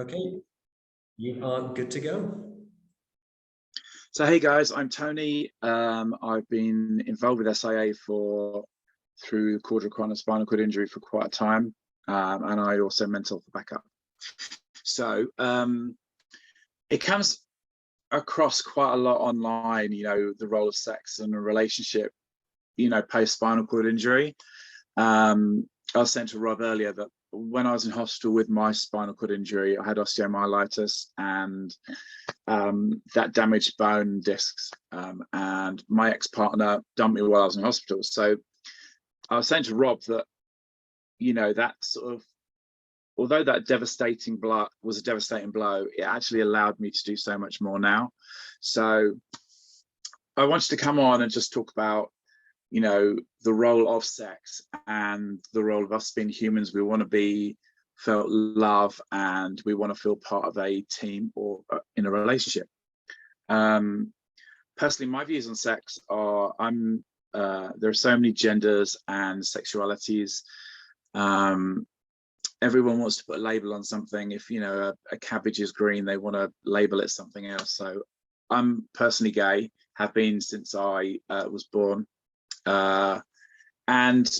Okay, you are good to go. So hey guys, I'm Tony. I've been involved with SIA through quadricular spinal cord injury for quite a time, and I also mentor for backup. So it comes across quite a lot online, the role of sex in a relationship, post spinal cord injury. I was saying to Rob earlier that when I was in hospital with my spinal cord injury, I had osteomyelitis and that damaged bone and discs. And my ex-partner dumped me while I was in hospital. So I was saying to Rob that, that sort of, although that devastating blow was a devastating blow, it actually allowed me to do so much more now. So I wanted to come on and just talk about the role of sex and the role of us being humans. We want to be felt love and we want to feel part of a team or in a relationship. Personally, my views on sex are there are so many genders and sexualities. Everyone wants to put a label on something. If a cabbage is green, they want to label it something else. So I'm personally gay, have been since I was born. And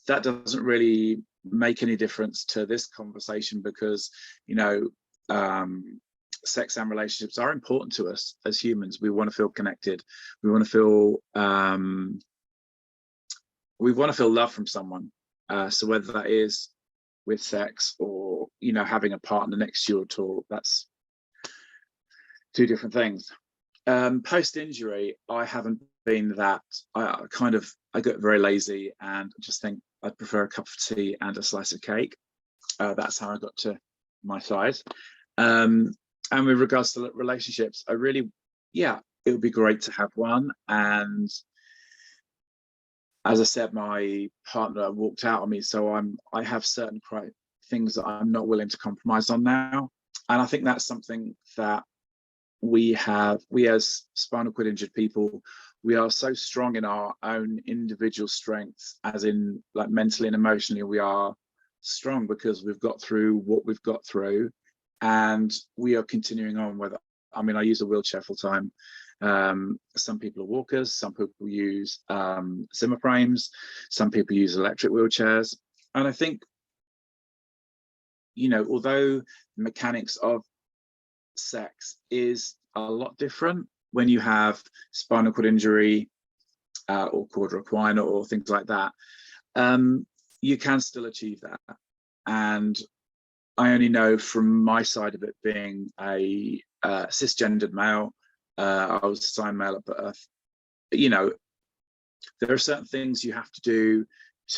that doesn't really make any difference to this conversation because, sex and relationships are important to us as humans. We want to feel connected. We want to feel love from someone. So whether that is with sex or, having a partner next to you at all, that's two different things. Post-injury, I haven't been that. I get very lazy and just think I'd prefer a cup of tea and a slice of cake. That's how I got to my size. And with regards to relationships, it would be great to have one. And as I said, my partner walked out on me, so I have certain things that I'm not willing to compromise on now. And I think that's something that we as spinal cord injured people, we are so strong in our own individual strengths, as in like mentally and emotionally, we are strong because we've got through what we've got through and we are continuing on with it. I mean, I use a wheelchair full time. Some people are walkers, some people use Zimmer frames, some people use electric wheelchairs. And I think, although the mechanics of sex is a lot different when you have spinal cord injury or quadricular or things like that, you can still achieve that. And I only know from my side of it, being a cisgendered male, I was assigned male at birth, there are certain things you have to do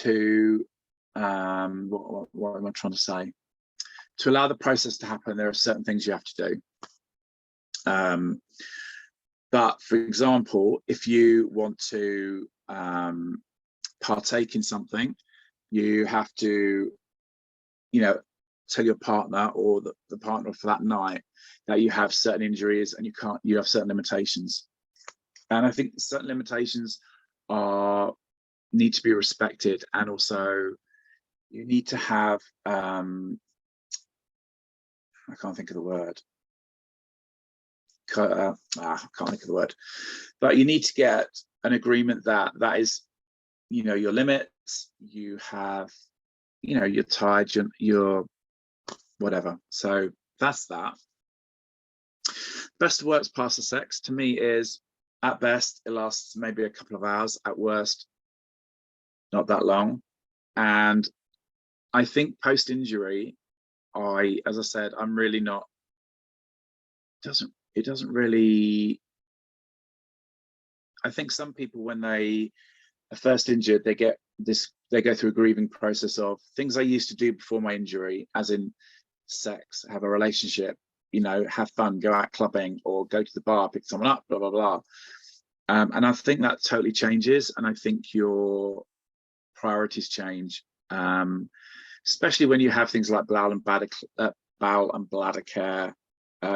to what am I trying to say? To allow the process to happen, there are certain things you have to do. But for example, if you want to partake in something, you have to, tell your partner or the partner for that night that you have certain injuries and you have certain limitations. And I think certain limitations need to be respected, and also you need to have I can't think of the word. I can't think of the word, but you need to get an agreement that is, your limits. You have, you're tired, you're whatever. So that's that. Best works past the sex to me is, at best, it lasts maybe a couple of hours. At worst, not that long. And I think post-injury, as I said, I'm really not. It doesn't really. I think some people, when they are first injured, they go through a grieving process of things I used to do before my injury, as in sex, have a relationship, have fun, go out clubbing or go to the bar, pick someone up, blah, blah, blah. And I think that totally changes. And I think your priorities change, especially when you have things like bowel and bladder care.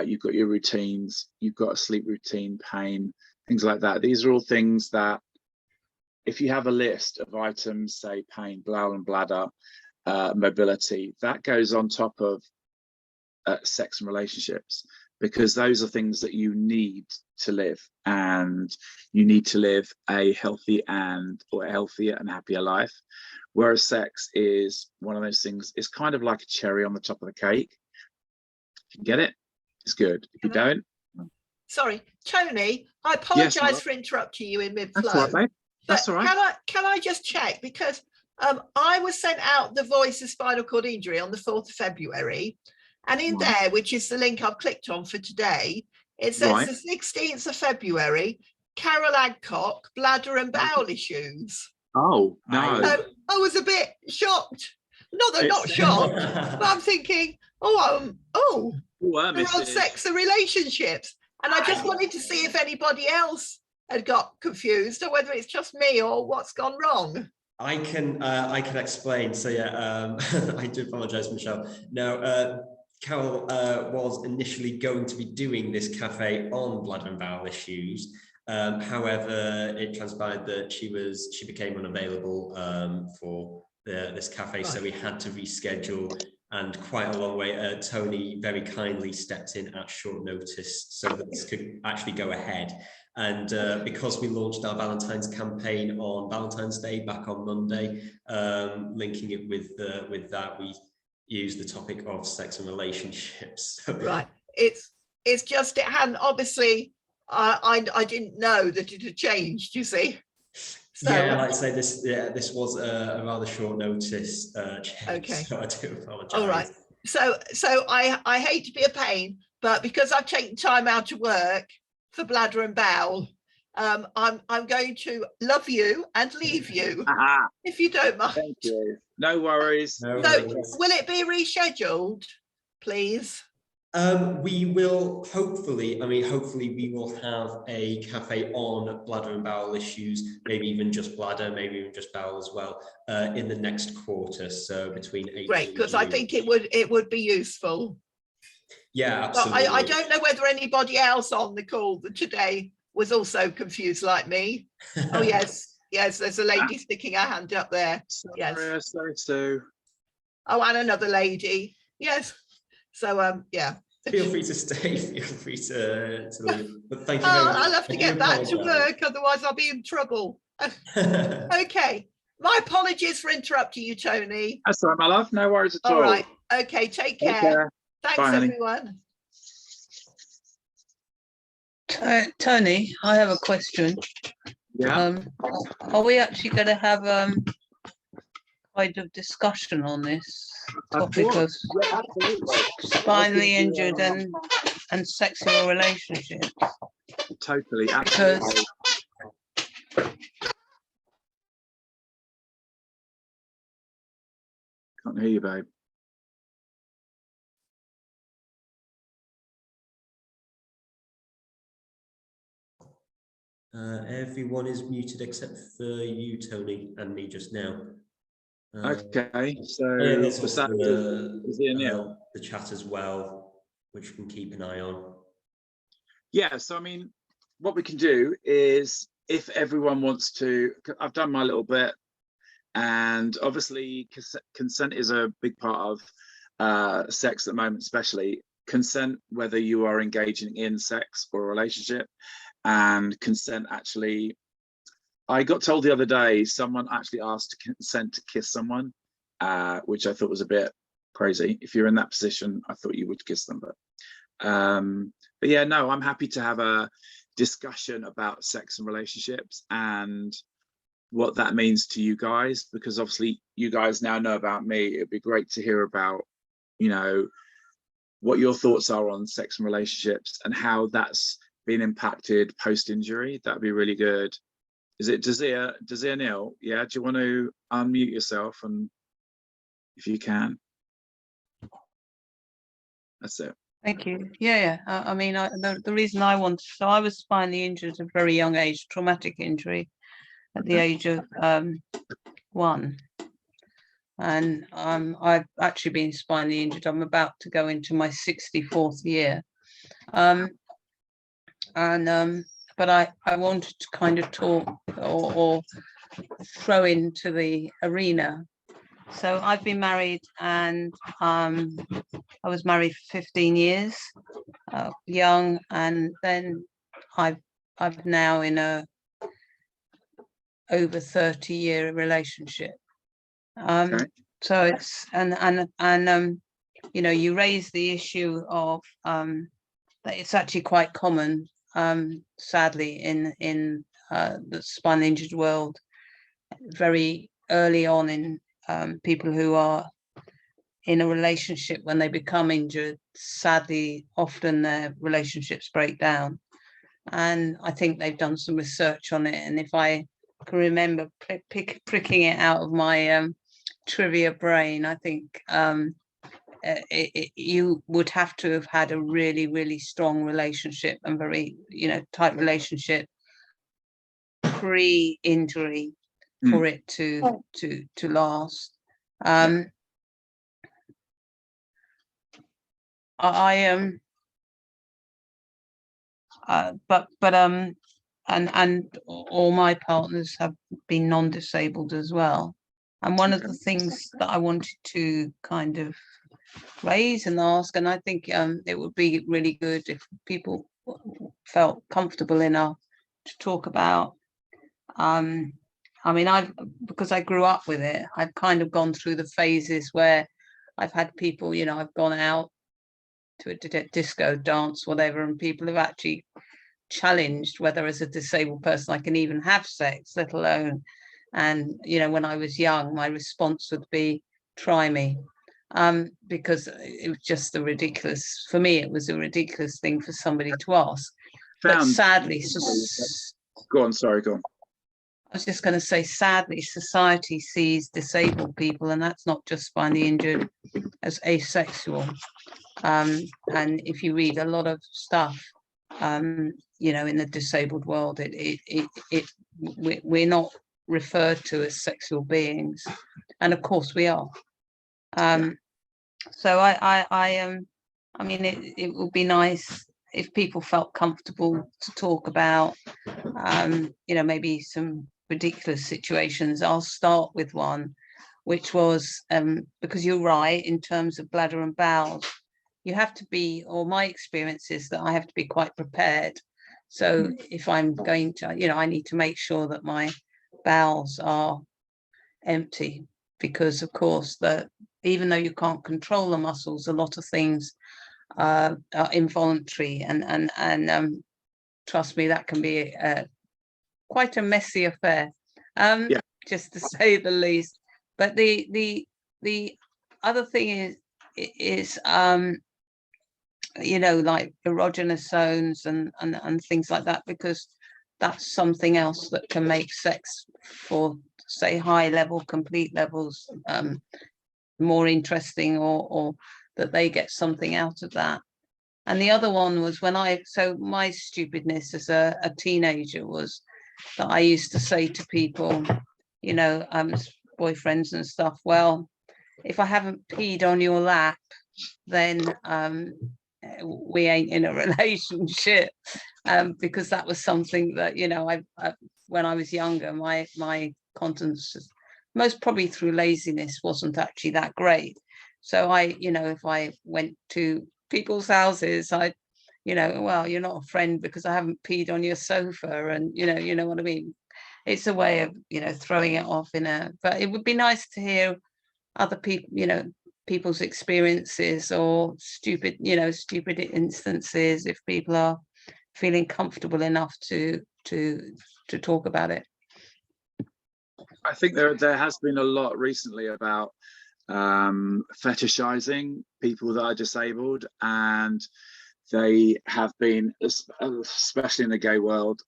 You've got your routines, you've got a sleep routine, pain, things like that. These are all things that, if you have a list of items, say pain, bowel and bladder, mobility, that goes on top of sex and relationships, because those are things that you need to live, and you need to live a healthier and happier life. Whereas sex is one of those things, it's kind of like a cherry on the top of the cake. If you get it, it's good. If you don't, sorry, Tony, I apologize for interrupting you in mid-flow. That's all right, mate. That's all right. Can I just check, because I was sent out the Voice of Spinal Cord Injury on the 4th of February, and in there, which is the link I've clicked on for today, it says the 16th of February, Carol Adcock, bladder and bowel issues. Oh no! So I was a bit shocked. Not shocked, but I'm thinking, they're on sex and relationships, and I just wanted to see if anybody else had got confused, or whether it's just me or what's gone wrong. I can explain. So yeah, I do apologize, Michelle. Now, Carol was initially going to be doing this cafe on bladder and bowel issues. However, it transpired that she became unavailable for this cafe, so we had to reschedule. And quite a long way, Tony very kindly stepped in at short notice so that this could actually go ahead. And because we launched our Valentine's campaign on Valentine's Day back on Monday, linking it with that, we used the topic of sex and relationships. Right. It's just, it hadn't, obviously, I didn't know that it had changed, you see. So, yeah, like I say, this was a rather short notice change, okay. So I do apologize. All right. So I hate to be a pain, but because I've taken time out of work for bladder and bowel, I'm going to love you and leave you, if you don't mind. Thank you. No worries. So will it be rescheduled, please? We will hopefully we will have a cafe on bladder and bowel issues, maybe even just bladder, maybe even just bowel as well, in the next quarter. So between 8. Great, because I think it would be useful. Yeah, absolutely. I don't know whether anybody else on the call today was also confused like me. Oh yes, there's a lady sticking her hand up there. Yes. So. Oh, and another lady. Yes. So yeah. Feel free to stay. Feel free to leave. But thank you very much. I'll have to get back to work, otherwise I'll be in trouble. Okay. My apologies for interrupting you, Tony. That's all right, my love. No worries at all. All right. Okay. Take care. Thanks, bye, everyone. Tony, I have a question. Yeah. Are we actually going to have kind of discussion on this topic of spinally injured and sexual relationships? Totally, absolutely. Can't hear you, babe. Everyone is muted except for you, Tony, and me just now. Okay, so yeah, there's was also the chat as well, which we can keep an eye on. Yeah, so I mean, what we can do is, if everyone wants to, I've done my little bit, and obviously consent is a big part of sex at the moment, especially consent, whether you are engaging in sex or a relationship. And consent, actually, I got told the other day, someone actually asked to consent to kiss someone, which I thought was a bit crazy. If you're in that position, I thought you would kiss them. But yeah, no, I'm happy to have a discussion about sex and relationships and what that means to you guys, because obviously you guys now know about me. It'd be great to hear about, you know, what your thoughts are on sex and relationships and how that's been impacted post-injury. That'd be really good. Is it Dazia Neil? Yeah, do you want to unmute yourself, and if you can? That's it. Thank you. Yeah. I mean, the reason I wanted, so I was spinally injured at a very young age, traumatic injury at the age of 1. And I've actually been spinally injured. I'm about to go into my 64th year. But I wanted to kind of talk or throw into the arena. So I've been married and I was married for 15 years, young, and then I'm now in a over 30-year relationship. Okay. So it's and you know, you raise the issue of that it's actually quite common, sadly, in the spinal injured world, very early on in people who are in a relationship. When they become injured, sadly, often their relationships break down. And I think they've done some research on it. And if I can remember pricking it out of my trivia brain, I think you would have to have had a really, really strong relationship and very, you know, tight relationship pre-injury for it to last. And all my partners have been non-disabled as well. And one of the things that I wanted to kind of raise and ask, and I think it would be really good if people felt comfortable enough to talk about. I mean, because I grew up with it, I've kind of gone through the phases where I've had people, you know, I've gone out to a disco dance, whatever, and people have actually challenged whether as a disabled person I can even have sex, let alone. And you know, when I was young, my response would be, try me, because it was just a ridiculous, for me it was a ridiculous thing for somebody to ask. But sadly, go on, sorry, go on. I was just going to say, sadly, society sees disabled people, and that's not just spinally injured, as asexual. And if you read a lot of stuff, you know, in the disabled world, we're not referred to as sexual beings, and of course we are. So I mean, it would be nice if people felt comfortable to talk about, you know, maybe some ridiculous situations. I'll start with one, which was because you're right in terms of bladder and bowels. You have to be, or my experience is that I have to be quite prepared. So if I'm going to, you know, I need to make sure that my bowels are empty, because of course that even though you can't control the muscles, a lot of things are involuntary, and trust me, that can be quite a messy affair, just to say the least. But the other thing is you know, like erogenous zones and things like that, because that's something else that can make sex for, say, high level, complete levels more interesting, or that they get something out of that. And the other one was so my stupidness as a teenager was that I used to say to people, you know, boyfriends and stuff, well, if I haven't peed on your lap, then we ain't in a relationship, because that was something that, you know, I when I was younger, my continence, most probably through laziness, wasn't actually that great. So I, you know, if I went to people's houses, I, you know, well, you're not a friend because I haven't peed on your sofa, and you know what I mean. It's a way of, you know, throwing it off but it would be nice to hear other people, you know, people's experiences, or stupid instances, if people are feeling comfortable enough to talk about it. I think there has been a lot recently about fetishizing people that are disabled, and they have been, especially in the gay world,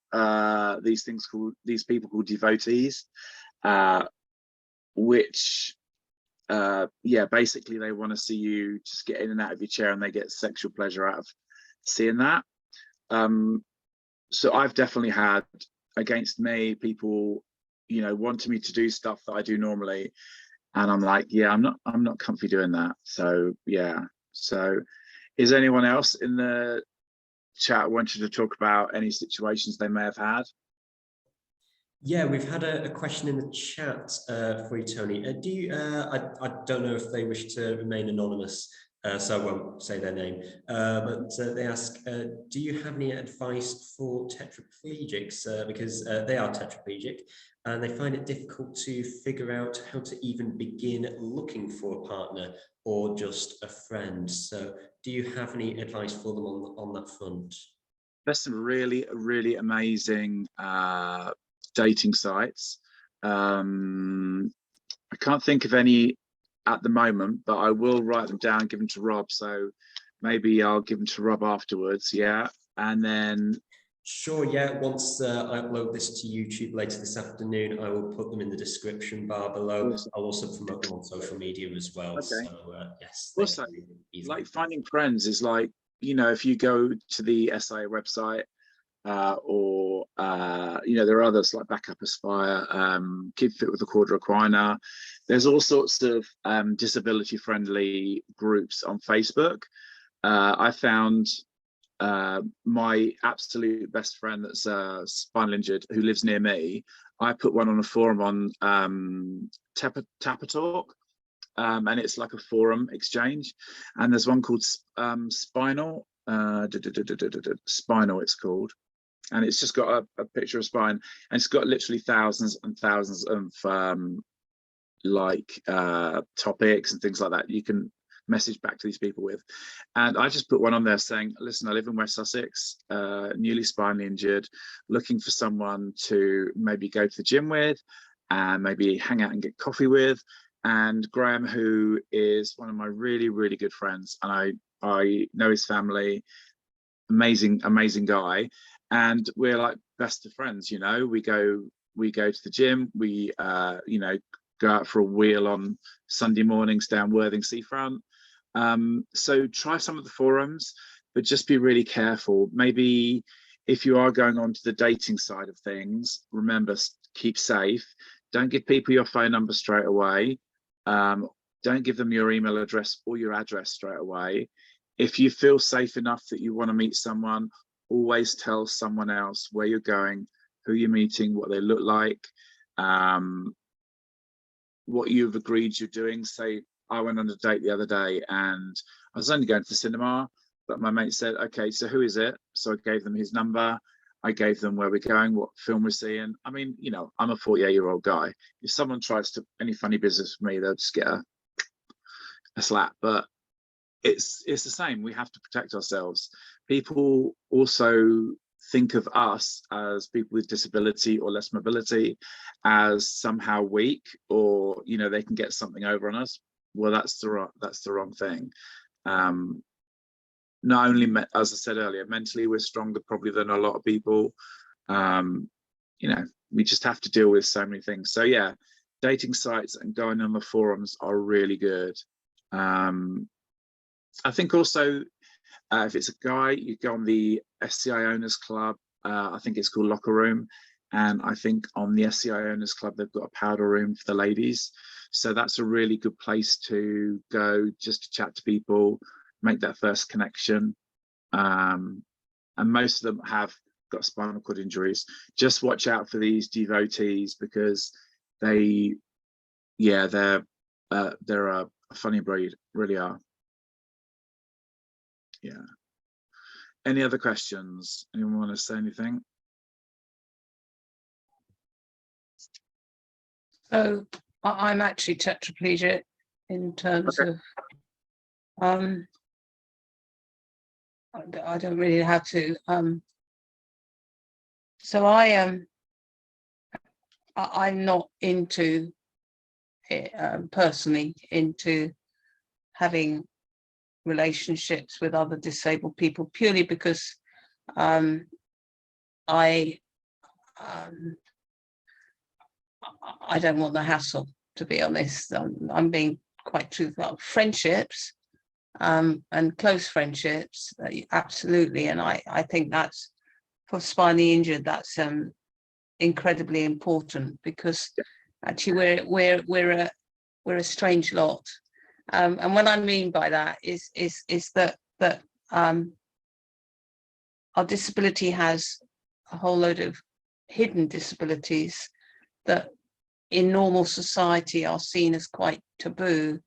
these people called devotees, which basically they want to see you just get in and out of your chair, and they get sexual pleasure out of seeing that. So I've definitely had, against me, people, you know, wanting me to do stuff that I do normally, and I'm like, yeah, I'm not comfy doing that. So yeah. So is anyone else in the chat wanting to talk about any situations they may have had? Yeah, we've had a question in the chat for you, Tony. Do you? I don't know if they wish to remain anonymous, so I won't say their name. But they ask, do you have any advice for tetraplegics? Because they are tetraplegic and they find it difficult to figure out how to even begin looking for a partner or just a friend. So do you have any advice for them on that front? There's some really, really amazing dating sites. I can't think of any at the moment, but I will write them down, give them to Rob. So maybe I'll give them to Rob afterwards. Yeah. And then. Sure, yeah. Once I upload this to YouTube later this afternoon, I will put them in the description bar below. Awesome. I'll also promote them on social media as well. Okay. So yes. Also, like finding friends is like, you know, if you go to the SIA website, or you know, there are others like Backup Aspire, Keep Fit with a Quarter Equiner. There's all sorts of disability friendly groups on Facebook. I found my absolute best friend that's spinal injured who lives near me. I put one on a forum on Tapper Talk, and it's like a forum exchange, and there's one called Spinal Spinal it's called, and it's just got a picture of spine, and it's got literally thousands and thousands of topics and things like that you can message back to these people with. And I just put one on there saying, listen, I live in West Sussex, newly spinally injured, looking for someone to maybe go to the gym with and maybe hang out and get coffee with. And Graham, who is one of my really, really good friends, and I know his family, amazing guy, and we're like best of friends. You know, we go to the gym, we you know, go out for a wheel on Sunday mornings down Worthing seafront. So try some of the forums, but just be really careful. Maybe if you are going on to the dating side of things, remember, keep safe. Don't give people your phone number straight away. Don't give them your email address or your address straight away. If you feel safe enough that you want to meet someone, always tell someone else where you're going, who you're meeting, what they look like, what you've agreed you're doing. Say, I went on a date the other day and I was only going to the cinema, but my mate said, okay, so who is it? So I gave them his number. I gave them where we're going, what film we're seeing. I mean, you know, I'm a 48-year-old guy. If someone tries to any funny business with me, they'll just get a slap. But it's the same. We have to protect ourselves. People also think of us as people with disability or less mobility as somehow weak, or, you know, they can get something over on us. Well, that's the wrong thing. Not only, as I said earlier, mentally we're stronger probably than a lot of people. You know, we just have to deal with so many things. So yeah, dating sites and going on the forums are really good. I think also, if it's a guy, you go on the SCI Owners Club. I think it's called Locker Room. And I think on the SCI Owners Club, they've got a powder room for the ladies. So that's a really good place to go just to chat to people, make that first connection. And most of them have got spinal cord injuries. Just watch out for these devotees, because they're a funny breed, really are. Yeah. Any other questions? Anyone want to say anything? So I'm actually tetraplegic in terms of I don't really know how to so I'm not into personally into having relationships with other disabled people, purely because I don't want the hassle, to be honest. I'm being quite truthful. Friendships and close friendships, absolutely. And I think that's, for spinally injured, that's incredibly important, because actually we're a strange lot. And what I mean by that is that our disability has a whole load of hidden disabilities that in normal society are seen as quite taboo.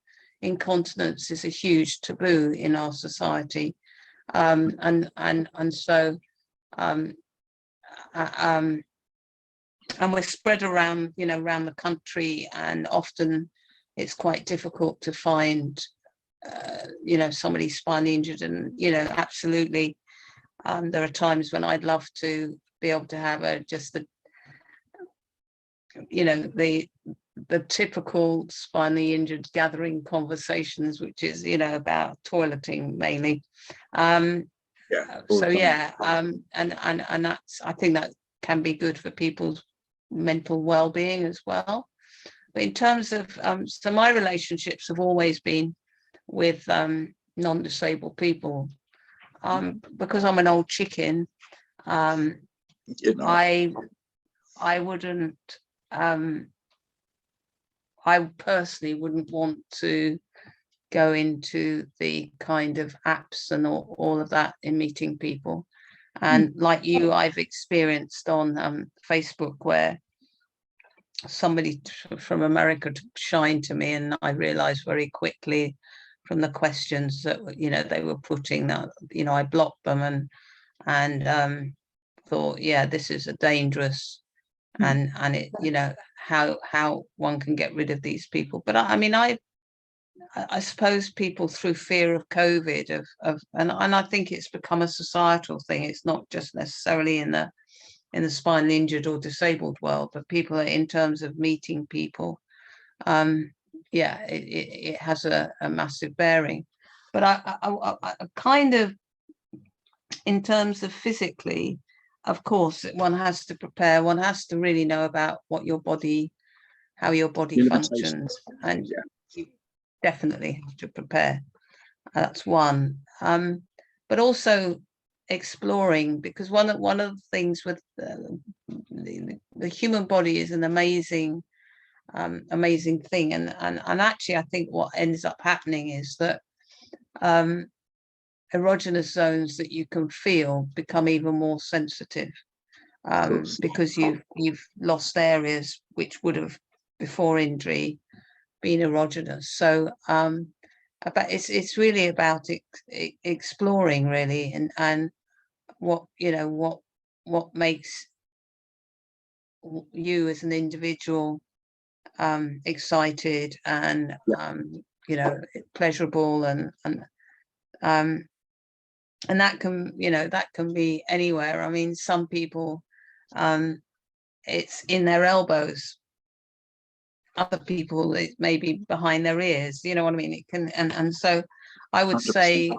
incontinence is a huge taboo in our society, and so and we're spread around, around the country, and often it's quite difficult to find, somebody spinally injured, and absolutely, there are times when I'd love to be able to have just the typical spinally injured gathering conversations, which is about toileting mainly. And that's, I think that can be good for people's mental well-being as well. But in terms of so my relationships have always been with non-disabled people, because I'm an old chicken. I wouldn't, I personally wouldn't want to go into the kind of apps and all of that in meeting people. And like you, I've experienced on Facebook where somebody from America took shine to me, and I realized very quickly from the questions that they were putting that I blocked them, and thought, yeah, this is a dangerous, and it how one can get rid of these people. But I suppose people, through fear of COVID, and I think it's become a societal thing. It's not just necessarily in the spinally injured or disabled world, but people, in terms of meeting people, it has a massive bearing. But I kind of, in terms of physically, of course, one has to prepare. One has to really know about how your body functions, and you definitely have to prepare. That's one. But also exploring, because one of the things with the human body is an amazing thing, and actually I think what ends up happening is that erogenous zones that you can feel become even more sensitive, because you've lost areas which would have, before injury, been erogenous. So but it's really about exploring, really, and what makes you as an individual excited and pleasurable, and that can be anywhere. I mean, some people, it's in their elbows. Other people, it may be behind their ears. You know what I mean? It can, and so I would 100%. say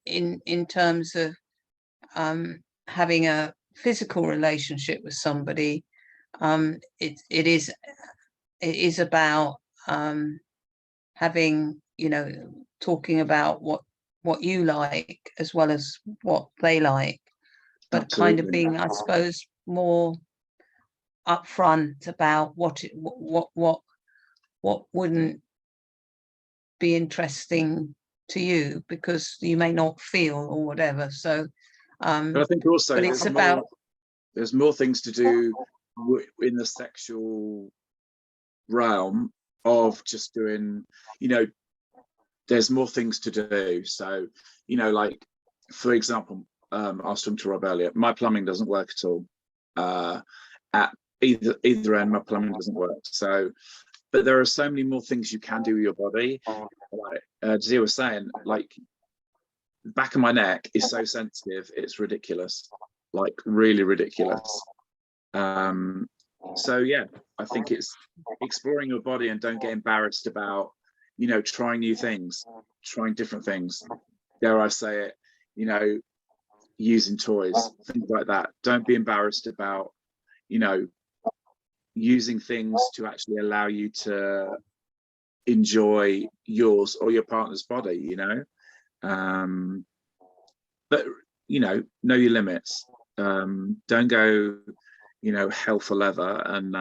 in terms of having a physical relationship with somebody, it is about having, talking about what you like as well as what they like, but Absolutely. kind of being, I suppose, more upfront about what wouldn't be interesting to you, because you may not feel or whatever. So but I think also there's more things to do in the sexual realm of just doing, there's more things to do. So, like, for example, I was talking to Rob earlier, my plumbing doesn't work at all. At either end, my plumbing doesn't work. So, but there are so many more things you can do with your body. Like Jazia was saying, like, the back of my neck is so sensitive, it's ridiculous, like really ridiculous. So yeah, I think it's exploring your body, and don't get embarrassed about, trying new things, trying different things. Dare I say it, using toys, things like that. Don't be embarrassed about, using things to actually allow you to enjoy yours or your partner's body, but know your limits. Don't go hell for leather and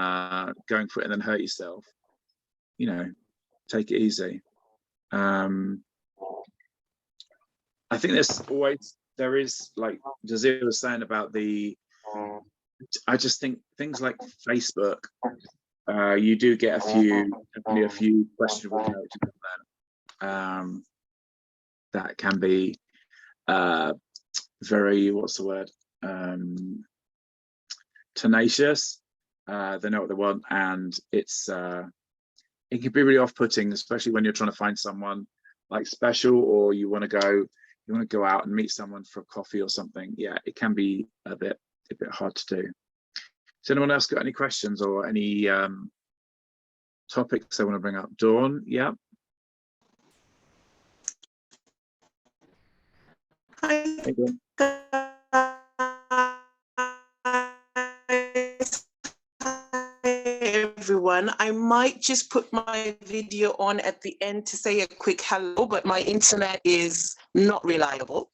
going for it and then hurt yourself. Take it easy. I think there is, like Jazia was saying about I just think things like Facebook, you do get definitely a few questionable characters on there. that can be very, what's the word, tenacious. They know what they want, and it can be really off-putting, especially when you're trying to find someone like special, or you want to go out and meet someone for a coffee or something. Yeah, it can be a bit hard to do. Has anyone else got any questions or any topics they want to bring up? Dawn, yeah. Hi, Hey, Dawn. everyone. I might just put my video on at the end to say a quick hello, but my internet is not reliable.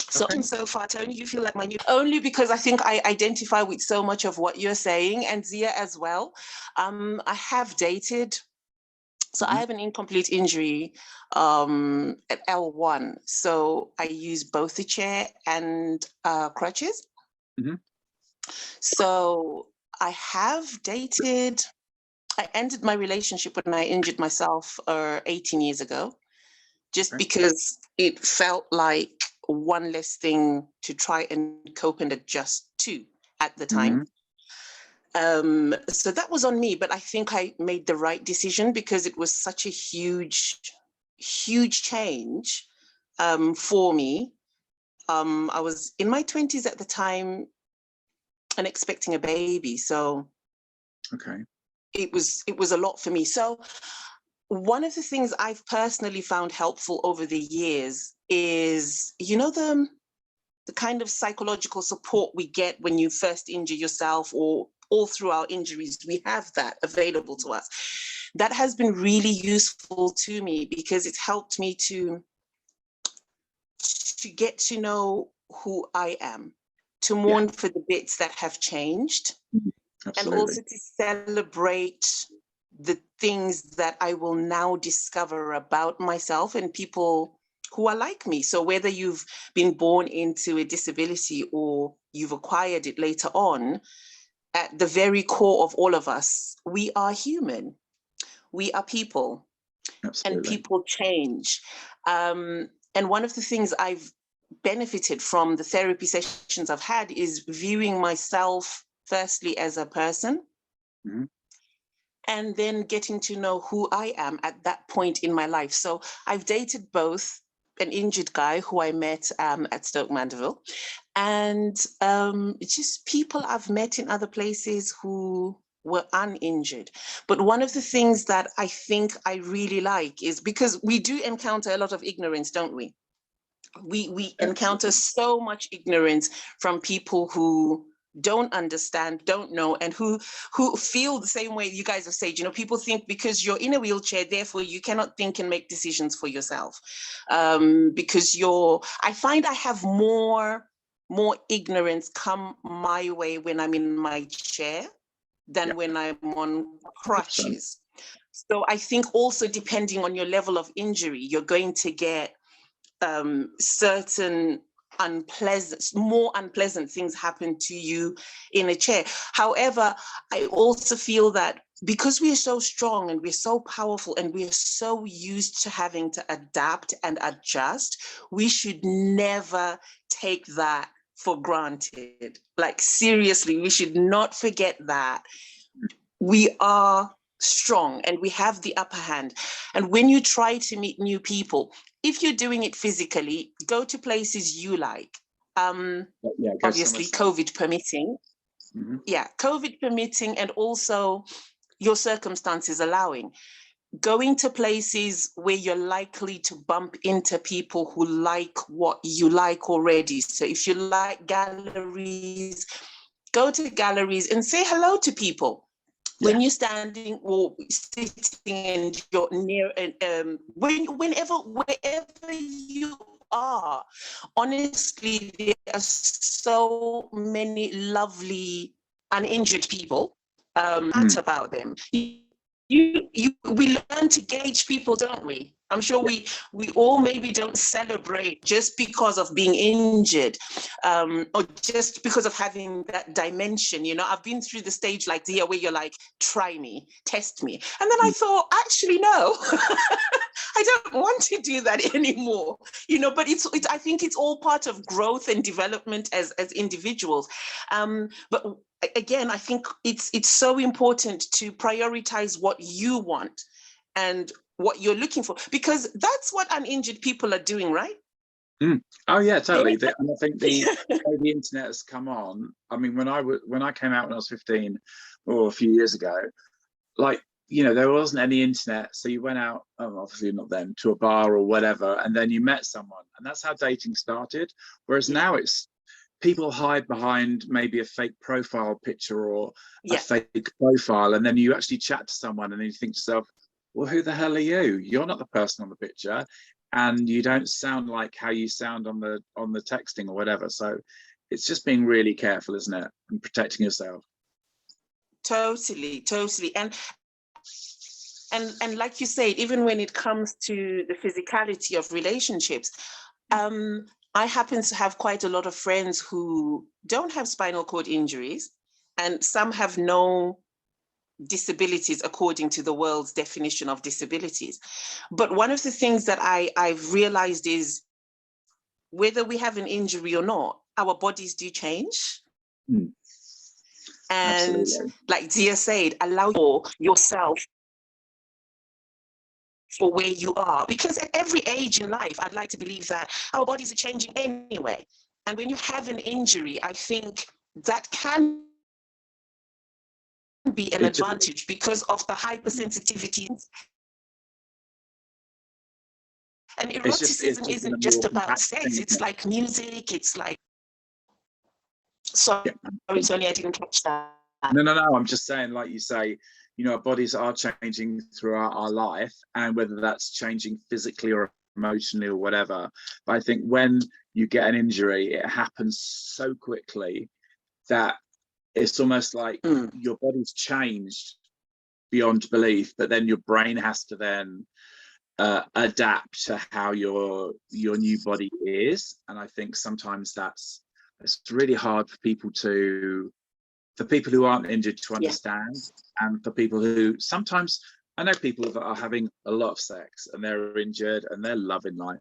So, Okay. so far, Tony, you feel like my new, only because I think I identify with so much of what you're saying, and Zia as well. I have dated. So I have an incomplete injury at L1. So I use both the chair and crutches. So I have dated. I ended my relationship when I injured myself 18 years ago, just because it felt like one less thing to try and cope and adjust to at the time. So that was on me, but I think I made the right decision because it was such a huge change for me. I was in my 20s at the time and expecting a baby. So it was a lot for me. So one of the things I've personally found helpful over the years is, you know, the kind of psychological support we get when you first injure yourself, or all through our injuries, we have that available to us. That has been really useful to me because it's helped me to get to know who I am, to mourn for the bits that have changed, and also to celebrate the things that I will now discover about myself and people who are like me. So whether you've been born into a disability or you've acquired it later on, at the very core of all of us, we are human. We are people. And people change. And one of the things I've benefited from the therapy sessions I've had is viewing myself firstly as a person, and then getting to know who I am at that point in my life. So I've dated both an injured guy who I met at Stoke Mandeville, and just people I've met in other places who were uninjured. But one of the things that I think I really like is, because we do encounter a lot of ignorance, don't we? We encounter so much ignorance from people who don't understand, don't know, and who feel the same way you guys have said. You know, people think because you're in a wheelchair, therefore you cannot think and make decisions for yourself. Because I find I have more ignorance come my way when I'm in my chair than when I'm on crutches. So I think also depending on your level of injury, you're going to get certain more unpleasant things happen to you in a chair. However, I also feel that because we are so strong and we're so powerful and we are so used to having to adapt and adjust, we should never take that for granted. Like, seriously, we should not forget that we are strong and we have the upper hand. And when you try to meet new people, if you're doing it physically, go to places you like. Obviously, COVID permitting. COVID permitting, and also your circumstances allowing. Going to places where you're likely to bump into people who like what you like already. So if you like galleries, go to galleries and say hello to people. When you're standing or sitting and you're near, wherever you are, honestly, there are so many lovely uninjured people about them. We learn to gauge people, don't we? I'm sure we all maybe don't celebrate just because of being injured, or just because of having that dimension. You know, I've been through the stage like Dia where you're like, try me, test me. And then I thought, actually, no, I don't want to do that anymore. You know, but it's I think it's all part of growth and development as individuals. But again, I think it's so important to prioritize what you want and what you're looking for, because that's what uninjured people are doing, right? Oh yeah, totally. And I think the internet has come on. I mean, when I came out when I was 15, or a few years ago, like, you know, there wasn't any internet, so you went out, obviously not then, to a bar or whatever, and then you met someone, and that's how dating started. Whereas now it's people hide behind maybe a fake profile picture or a fake profile, and then you actually chat to someone, and then you think to yourself, well, who the hell are you? You're not the person on the picture, and you don't sound like how you sound on the texting or whatever. So it's just being really careful, isn't it, and protecting yourself. Totally. And like you said, even when it comes to the physicality of relationships, I happen to have quite a lot of friends who don't have spinal cord injuries, and some have no disabilities according to the world's definition of disabilities. But one of the things that I've realized is, whether we have an injury or not, our bodies do change. And Absolutely. like Dia said, allow yourself for where you are, because at every age in life, I'd like to believe that our bodies are changing anyway. And when you have an injury, I think that can be an advantage because of the hypersensitivities. And eroticism isn't just about sex, it's like music, it's like, sorry, Tony, I didn't catch that. No, I'm just saying, like you say, you know, our bodies are changing throughout our life, and whether that's changing physically or emotionally or whatever. But I think when you get an injury, it happens so quickly that it's almost like your body's changed beyond belief, but then your brain has to then adapt to how your new body is. And I think sometimes it's really hard for people who aren't injured to understand, and for people who sometimes, I know people that are having a lot of sex and they're injured and they're loving life.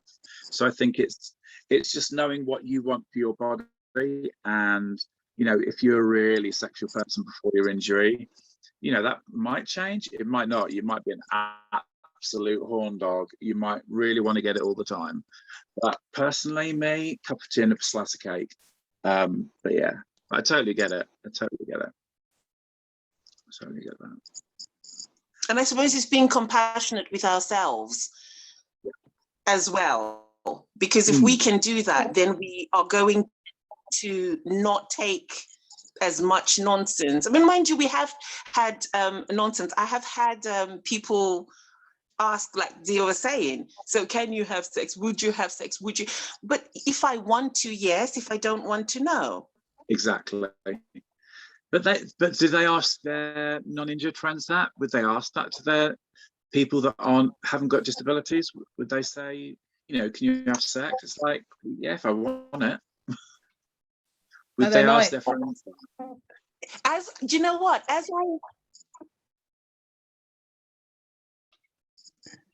So I think it's just knowing what you want for your body. And, you know, if you're a really sexual person before your injury, you know, that might change. It might not. You might be an absolute horn dog. You might really want to get it all the time. But personally, me, cup of tea and a slice of cake. But yeah, I totally get it. I totally get that. And I suppose it's being compassionate with ourselves as well, because if we can do that, then we are going to not take as much nonsense. I mean, mind you, we have had nonsense. I have had people ask, like Dia was saying, so can you have sex? Would you have sex? Would you? But if I want to, yes. If I don't want to, no. Exactly. But did they ask their non-injured friends that? Would they ask that to their people that haven't got disabilities? Would they say, you know, can you have sex? It's like, yeah, if I want it. Would they ask their friends that? As do you know what? As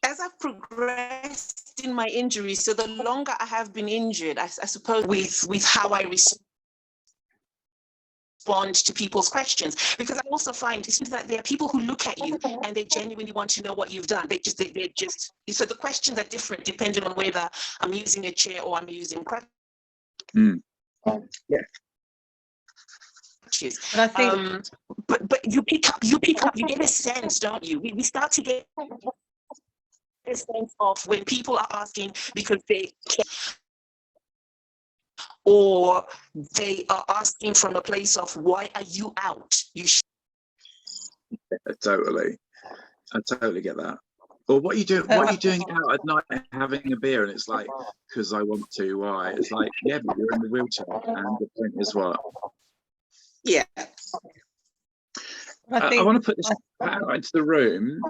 I've progressed in my injury, so the longer I have been injured, I suppose with how I respond to people's questions, because I also find that there are people who look at you and they genuinely want to know what you've done. They're just so the questions are different depending on whether I'm using a chair or I'm using crutches. Yeah. But I think, but you pick up, you get a sense, don't you? We start to get a sense of when people are asking because they can, or they are asking from a place of, why are you out? I totally get that. Or what are you doing? What are you doing out at night having a beer? And it's like, because I want to. Why? It's like, yeah, but you're in the wheelchair, and the point is what? Yeah. I want to put this out into the room.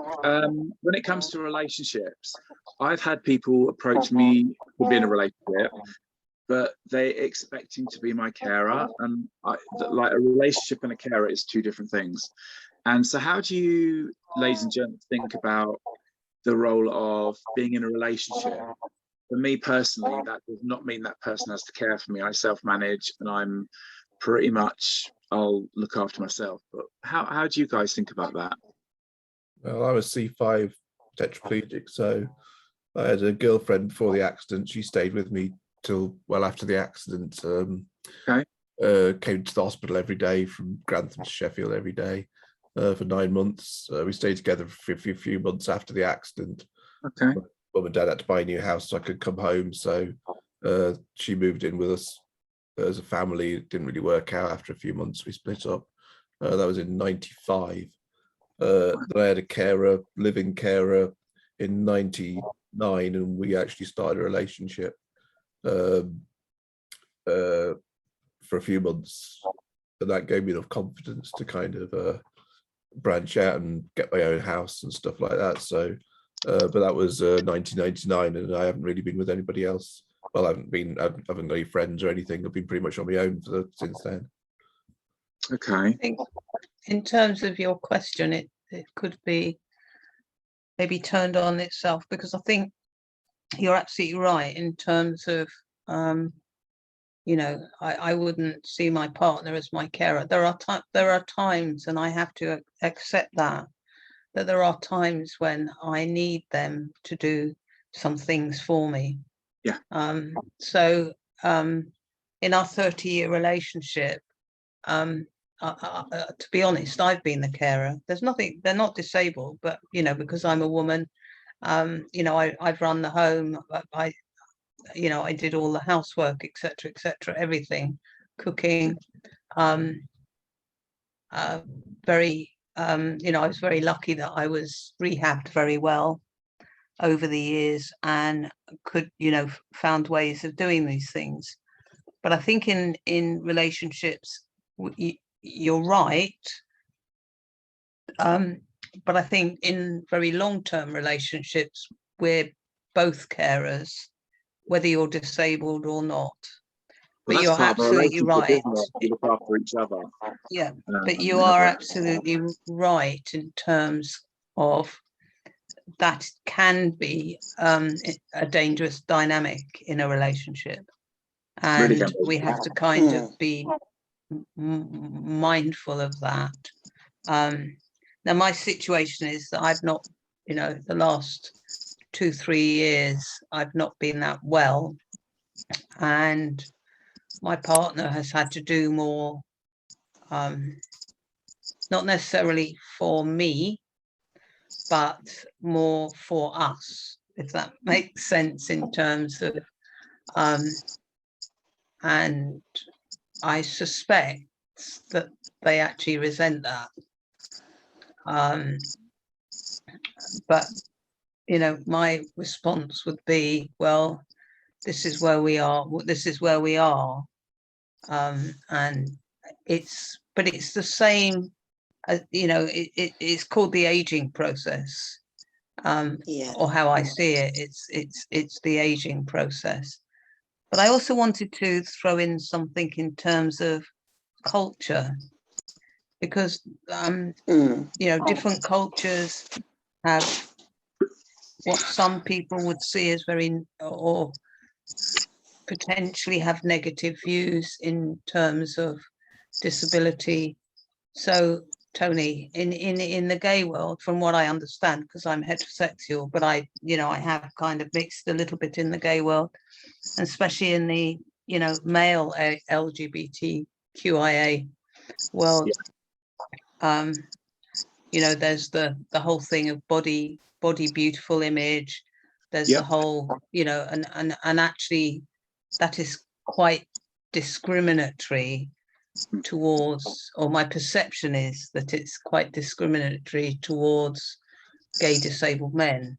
When it comes to relationships, I've had people approach me to be in a relationship, but they're expecting to be my carer, and like a relationship and a carer is two different things. And so how do you, ladies and gents, think about the role of being in a relationship? For me personally, that does not mean that person has to care for me. I self-manage, and I'm pretty much, I'll look after myself. But how do you guys think about that? Well, I was C5 tetraplegic, so I had a girlfriend before the accident. She stayed with me till well after the accident. Okay. Came to the hospital every day from Grantham to Sheffield every day for 9 months. We stayed together for a few months after the accident. Okay. Mum and Dad had to buy a new house so I could come home. So she moved in with us as a family. It didn't really work out. After a few months, we split up. That was in '95. Then I had a carer, living carer, in '99, and we actually started a relationship for a few months. And that gave me enough confidence to kind of branch out and get my own house and stuff like that. So, but that was 1999, and I haven't really been with anybody else. Well, I haven't got any friends or anything. I've been pretty much on my own since then. Okay. I think in terms of your question, it could be maybe turned on itself, because I think you're absolutely right in terms of, you know, I wouldn't see my partner as my carer. There are times, and I have to accept that there are times when I need them to do some things for me. Yeah. So in our 30-year relationship, to be honest, I've been the carer. There's nothing, they're not disabled, but, you know, because I'm a woman, you know, I've run the home, you know, I did all the housework, etc., everything, cooking, very, you know, I was very lucky that I was rehabbed very well over the years and could, you know, found ways of doing these things. But I think in relationships, you're right. But I think in very long-term relationships, we're both carers, whether you're disabled or not. But Well, you're absolutely right. We look after each other. Yeah, but you are absolutely right in terms of that can be a dangerous dynamic in a relationship. And Really we have to kind of be mindful of that. Now, my situation is that I've not, you know, the last 2-3 years, I've not been that well. And my partner has had to do more, not necessarily for me, but more for us, if that makes sense in terms of, and I suspect that they actually resent that. But, you know, my response would be, well, this is where we are. This is where we are. And it's the same, you know, it's called the aging process. Or how I see it, it's the aging process. But I also wanted to throw in something in terms of culture, because you know, different cultures have what some people would see as very, or potentially have negative views in terms of disability. So Tony, in the gay world, from what I understand, because I'm heterosexual, but I have kind of mixed a little bit in the gay world, and especially in the, you know, male LGBTQIA world. You know, there's the whole thing of body beautiful image. There's the whole, you know, and actually that is quite discriminatory towards, or my perception is that it's quite discriminatory towards gay disabled men.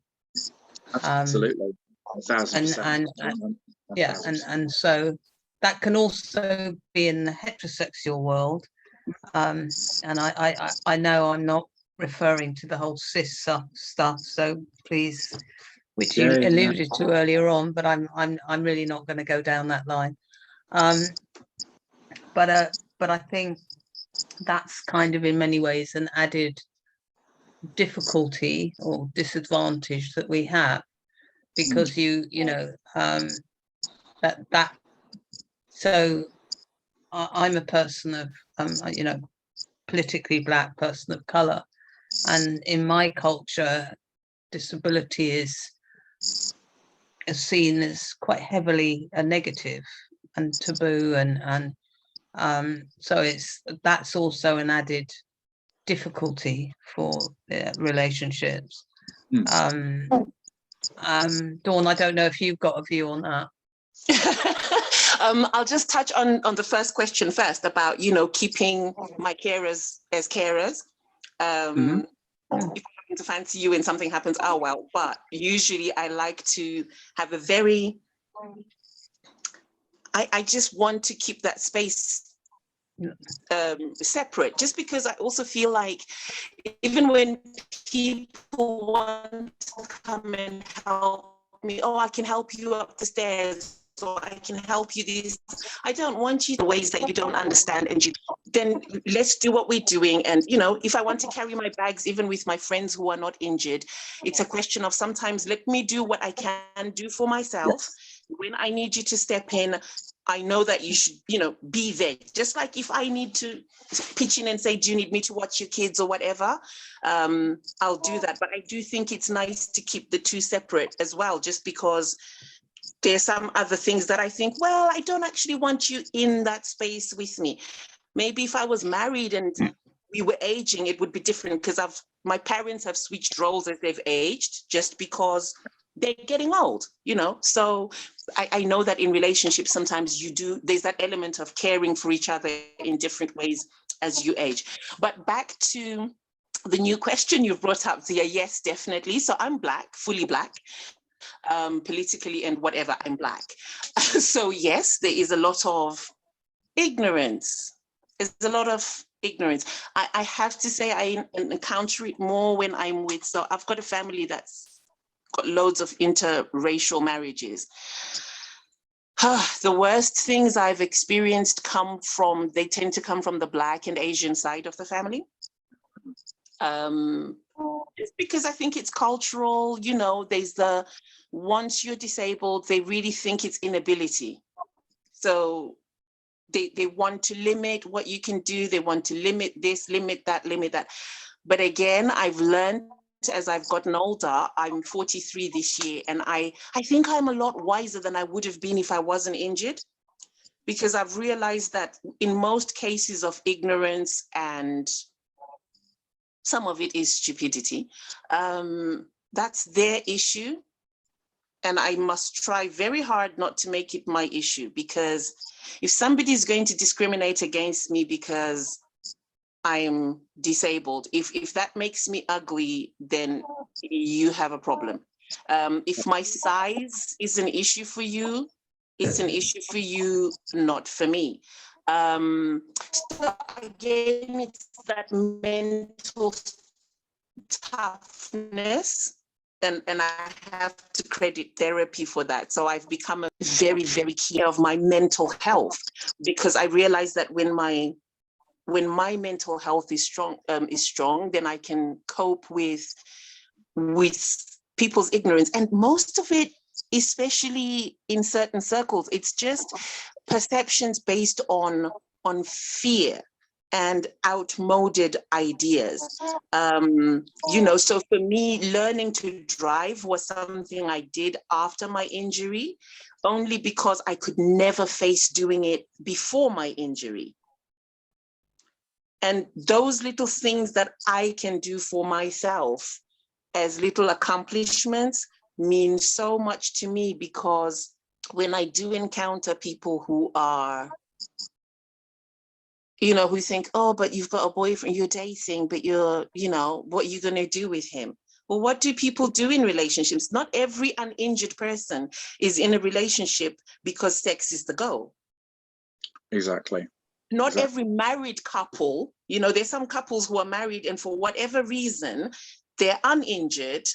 Absolutely. 1,000%. And so that can also be in the heterosexual world, And I know I'm not referring to the whole cis stuff, so please, which you alluded to earlier on, but I'm really not going to go down that line. But I think that's kind of in many ways an added difficulty or disadvantage that we have, because so I'm a person of politically Black, person of color, and in my culture disability is seen as quite heavily a negative and taboo, and so that's also an added difficulty for relationships. Dawn, I don't know if you've got a view on that. I'll just touch on the first question first about, keeping my carers as carers. If I happen to fancy you and something happens, oh well, but usually I like to have a very, I just want to keep that space separate, just because I also feel like even when people want to come and help me, oh, I can help you up the stairs, so I can help you this. I don't want you in ways that you don't understand, and then let's do what we're doing. And if I want to carry my bags, even with my friends who are not injured, it's a question of sometimes let me do what I can do for myself. When I need you to step in, I know that you should, be there. Just like if I need to pitch in and say, do you need me to watch your kids or whatever? I'll do that. But I do think it's nice to keep the two separate as well, just because there's some other things that I think, well, I don't actually want you in that space with me. Maybe if I was married and we were aging, it would be different, because my parents have switched roles as they've aged, just because they're getting old, So I know that in relationships, sometimes there's that element of caring for each other in different ways as you age. But back to the new question you've brought up, Zia, yes, definitely. So I'm Black, fully Black. Politically and whatever, I'm Black. So yes, there is a lot of ignorance. There's a lot of ignorance. I have to say I encounter it more when I'm with, so I've got a family that's got loads of interracial marriages. The worst things I've experienced they tend to come from the Black and Asian side of the family. Just because I think it's cultural, there's once you're disabled, they really think it's inability. So they want to limit what you can do. They want to limit this, limit that, limit that. But again, I've learned as I've gotten older, I'm 43 this year, and I think I'm a lot wiser than I would have been if I wasn't injured, because I've realized that in most cases of ignorance, and some of it is stupidity, that's their issue. And I must try very hard not to make it my issue, because if somebody is going to discriminate against me because I'm disabled, if that makes me ugly, then you have a problem. If my size is an issue for you, it's an issue for you, not for me. So again, it's that mental toughness. And I have to credit therapy for that. So I've become very, very care of my mental health, because I realize that when my mental health is strong, then I can cope with people's ignorance. And most of it, especially in certain circles, it's just perceptions based on fear and outmoded ideas. So for me, learning to drive was something I did after my injury, only because I could never face doing it before my injury. And those little things that I can do for myself as little accomplishments mean so much to me, because when I do encounter people who are, who think, oh, but you've got a boyfriend, you're dating, but what are you going to do with him? Well, what do people do in relationships? Not every uninjured person is in a relationship because sex is the goal. Exactly. not every married couple, you know, there's some couples who are married and for whatever reason, they're uninjured,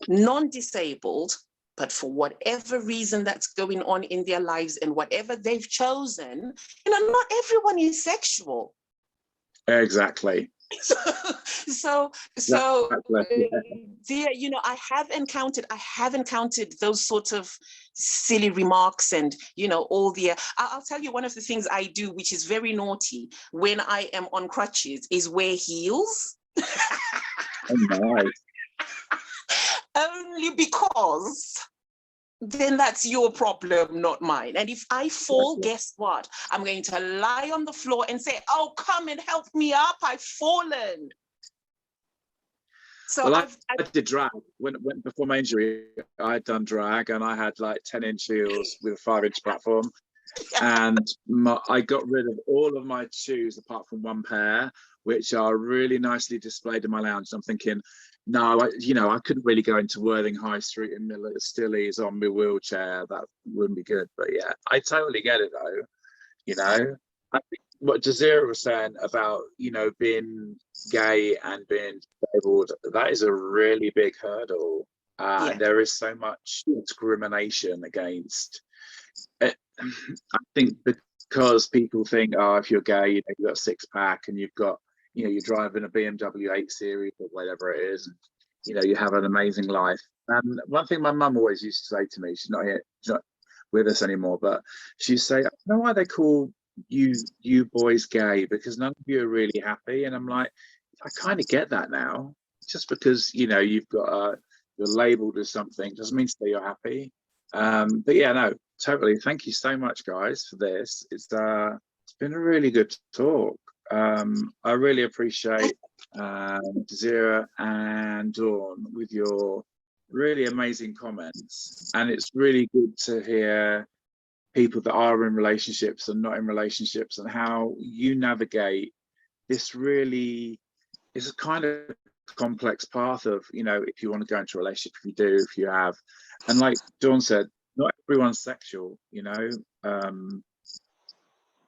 non-disabled, but for whatever reason that's going on in their lives and whatever they've chosen, you know, not everyone is sexual. Exactly. So dear, you know, I have encountered those sort of silly remarks and, you know, all the, I'll tell you one of the things I do, which is very naughty when I am on crutches, is wear heels. Oh, nice. Only because then that's your problem, not mine. And if I fall, guess what? I'm going to lie on the floor and say, oh, come and help me up. I've fallen. So well, I did drag when before my injury. I had done drag and I had like 10-inch heels with a 5-inch platform. And I got rid of all of my shoes apart from one pair, which are really nicely displayed in my lounge. And I'm thinking, no, I couldn't really go into Worthing High Street in Stillies on my wheelchair. That wouldn't be good. But yeah, I totally get it though. You know, I think what Jazeera was saying about, you know, being gay and being disabled, that is a really big hurdle. And there is so much discrimination against it. I think because people think, oh, if you're gay, you know, you've got a 6-pack and you've got, you know, you're driving a BMW 8 Series or whatever it is, and, you know, you have an amazing life. And one thing my mum always used to say to me, she's not here, she's not with us anymore, but she'd say, I don't know why they call you boys gay, because none of you are really happy. And I'm like, I kind of get that now. Just because, you know, you've got you're labeled as something doesn't mean to say you're happy. But yeah, no, totally. Thank you so much, guys, for this. It's been a really good talk. I really appreciate Jazeera and Dawn with your really amazing comments, and it's really good to hear people that are in relationships and not in relationships and how you navigate this. Really is a kind of complex path of, you know, if you want to go into a relationship, if you do, if you have, and like Dawn said, not everyone's sexual, you know.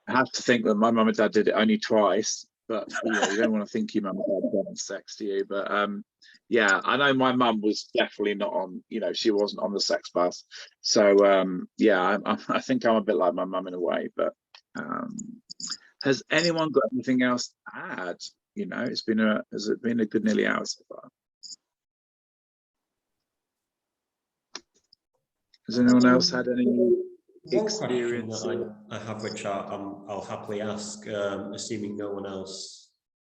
I have to think that my mum and dad did it only twice, but you know, you don't want to think your mum and dad done sex to you. But yeah, I know my mum was definitely not on, you know, she wasn't on the sex bus. So yeah, I think I'm a bit like my mum in a way. But has anyone got anything else to add? You know, has it been a good nearly hour so far? Has anyone else had any experience? One question that I have, which I'll happily ask, assuming no one else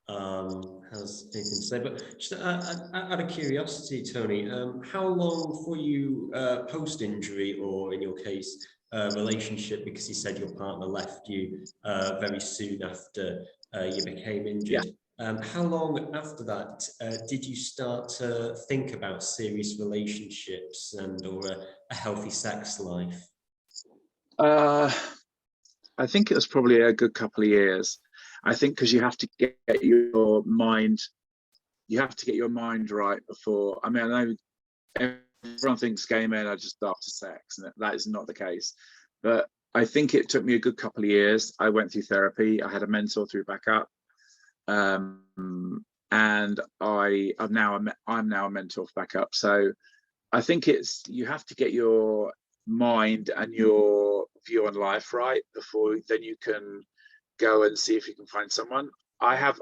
has anything to say, but just out of curiosity, Tony, how long for you post-injury, or in your case, relationship, because you said your partner left you very soon after you became injured. How long after that did you start to think about serious relationships and or a healthy sex life? I think it was probably a good couple of years. I think because you have to get your mind, right before. I mean, I know everyone thinks gay men are just after sex, and that is not the case. But I think it took me a good couple of years. I went through therapy. I had a mentor through Backup, and I'm now a mentor for Backup. So I think you have to get your mind and your view on life right before then you can go and see if you can find someone. I've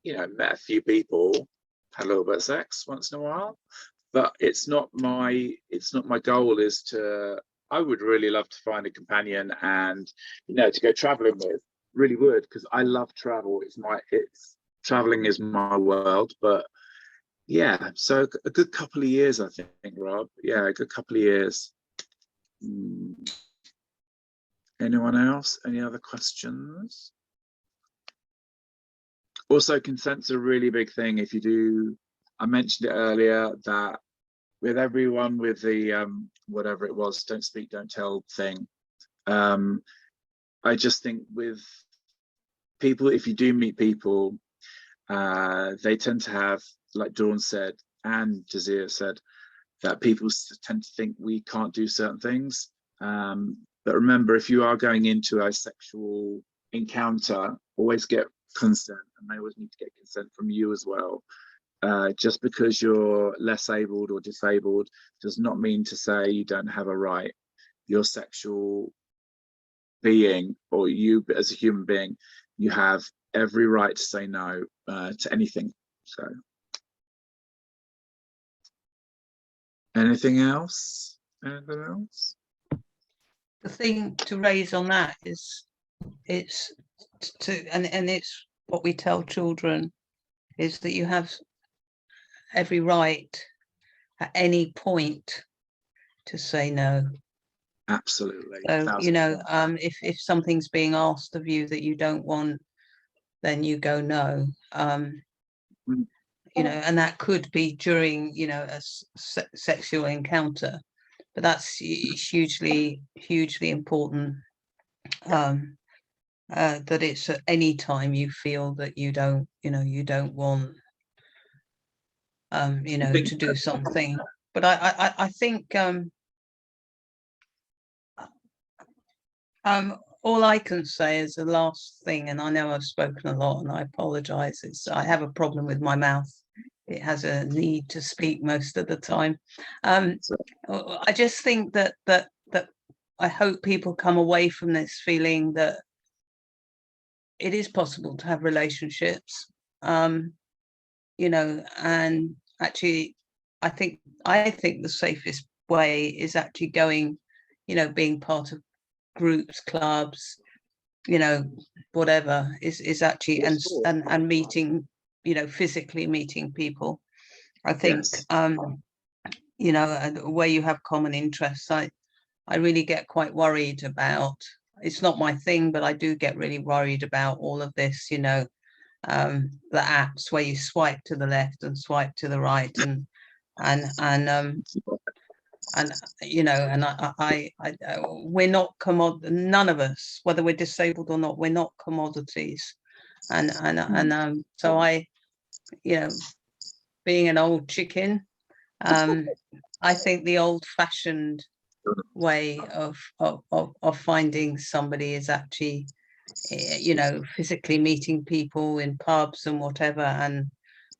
you know, met a few people, had a little bit of sex once in a while, but it's not my goal. Is to, I would really love to find a companion and, you know, to go traveling with. Really would, because I love travel. Traveling is my world. But yeah, so a good couple of years, I think, Rob. Yeah, a good couple of years. Anyone else? Any other questions? Also, consent's a really big thing. If you do, I mentioned it earlier that with everyone with the whatever it was, don't speak, don't tell thing. I just think with people, if you do meet people, they tend to have, like Dawn said and Jazeera said, that people tend to think we can't do certain things. But remember, if you are going into a sexual encounter, always get consent, and they always need to get consent from you as well. Just because you're less abled or disabled does not mean to say you don't have a right. Your sexual being, or you as a human being, you have every right to say no to anything. So, anything else? Anything else? The thing to raise on that is it's what we tell children is that you have every right at any point to say no. Absolutely. So, you know, if something's being asked of you that you don't want, then you go no. You know, and that could be during, you know, a sexual encounter, but that's hugely important. That it's at any time you feel that you don't want, you know, to do something. But I think all I can say is the last thing, and I know I've spoken a lot and I apologize, I have a problem with my mouth. It has a need to speak most of the time. I just think that I hope people come away from this feeling that it is possible to have relationships, you know, and actually I think the safest way is actually going, you know, being part of groups, clubs, you know, whatever is actually, and meeting, you know, physically meeting people. I think, you know, where you have common interests, I really get quite worried about, it's not my thing, but I do get really worried about all of this, you know, the apps where you swipe to the left and swipe to the right, and you know, and I we're not none of us, whether we're disabled or not, we're not commodities, and so I, you know, being an old chicken, I think the old-fashioned way of finding somebody is actually, you know, physically meeting people in pubs and whatever, and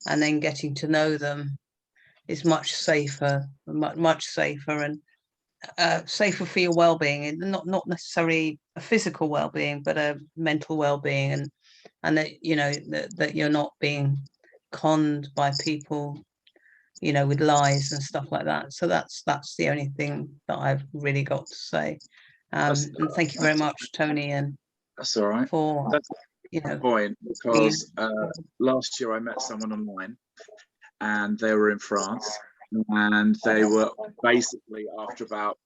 then getting to know them is much safer, much safer, and safer for your well-being, and not necessarily a physical well-being, but a mental well-being, and that, you know, that you're not being conned by people, you know, with lies and stuff like that. So that's the only thing that I've really got to say. And thank you very much, Tony, and that's all right. For that's you know, point, because last year I met someone online, and they were in France, and they were basically, after about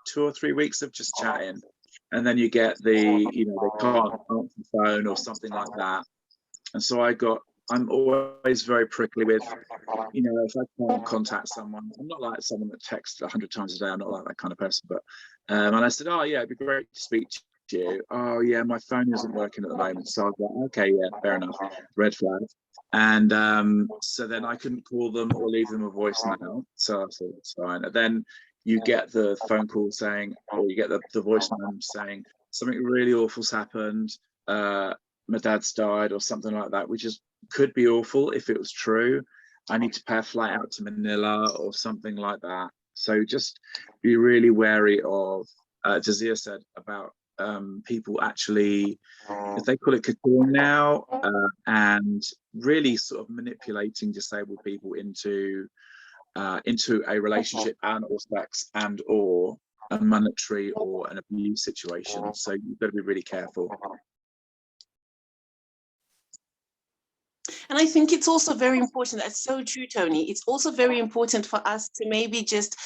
2 or 3 weeks of just chatting, and then you get the, you know, they can't answer the phone or something like that. And so I'm always very prickly with, you know, if I can't contact someone, I'm not like someone that texts 100 times a day. I'm not like that kind of person. But and I said, oh yeah, it'd be great to speak to you. Oh yeah, my phone isn't working at the moment. So I was like, okay, yeah, fair enough, red flag. And so then I couldn't call them or leave them a voicemail. So I thought it's fine. And then you get the phone call saying, or you get the voicemail saying something really awful's happened. My dad's died or something like that, which could be awful if it was true. I need to pay a flight out to Manila or something like that. So just be really wary of, Jazia said about people actually, if they call it couture now, and really sort of manipulating disabled people into a relationship and or sex and or a monetary or an abuse situation. So you've got to be really careful. And I think it's also very important, that's so true, Tony. It's also very important for us to maybe just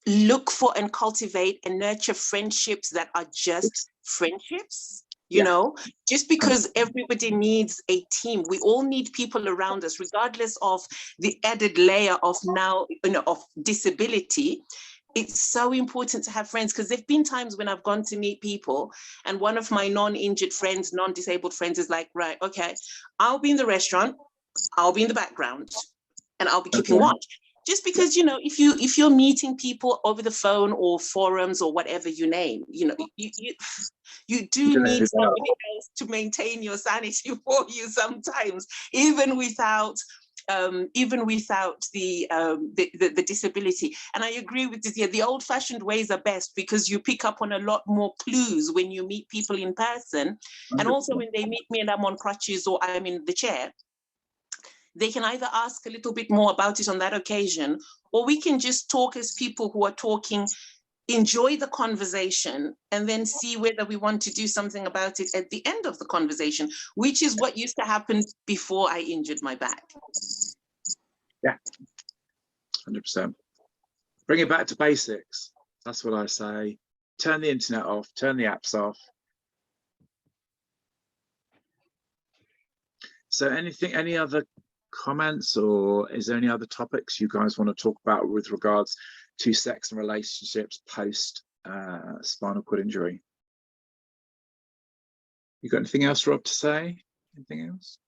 look for and cultivate and nurture friendships that are just friendships. You know, just because everybody needs a team, we all need people around us, regardless of the added layer of now, you know, of disability. It's so important to have friends, because there've been times when I've gone to meet people and one of my non-injured friends, non-disabled friends is like, right, okay, I'll be in the restaurant, I'll be in the background, and I'll be keeping watch. just because, you know, if you're meeting people over the phone or forums or whatever you name, you know, you do need somebody else to maintain your sanity for you sometimes, even without the disability. And I agree with this. Yeah, the old-fashioned ways are best because you pick up on a lot more clues when you meet people in person. And also when they meet me and I'm on crutches or I'm in the chair, they can either ask a little bit more about it on that occasion, or we can just talk as people who are talking, enjoy the conversation, and then see whether we want to do something about it at the end of the conversation, which is what used to happen before I injured my back. Yeah, 100%. Bring it back to basics. That's what I say. Turn the internet off, turn the apps off. So any other comments, or is there any other topics you guys want to talk about with regards to sex and relationships post spinal cord injury? You got anything else, Rob, to say? Anything else?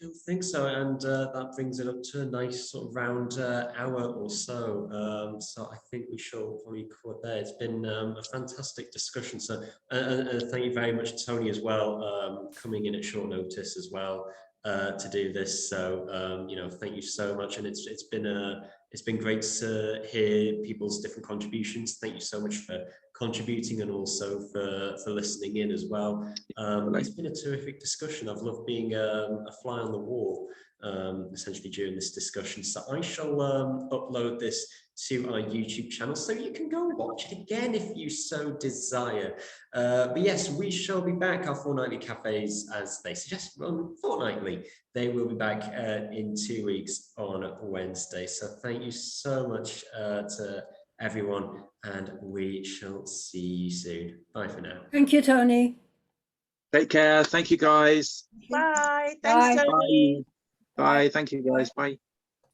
I don't think so, and that brings it up to a nice sort of round hour or so. So I think we shall probably call it there. It's been a fantastic discussion. So, and thank you very much, Tony, as well, coming in at short notice as well to do this. So, you know, thank you so much, and it's been great to hear people's different contributions. Thank you so much for contributing and also for listening in as well. It's been a terrific discussion. I've loved being a fly on the wall essentially during this discussion. So I shall upload this to our YouTube channel so you can go and watch it again if you so desire. But yes, we shall be back. Our fortnightly cafes, as they suggest, run fortnightly. They will be back in 2 weeks on Wednesday. So thank you so much to everyone, and we shall see you soon. Bye for now. Thank you, Tony. Take care. Thank you, guys. Bye. Thanks, Tony. Bye. Bye. Thank you, guys. Bye.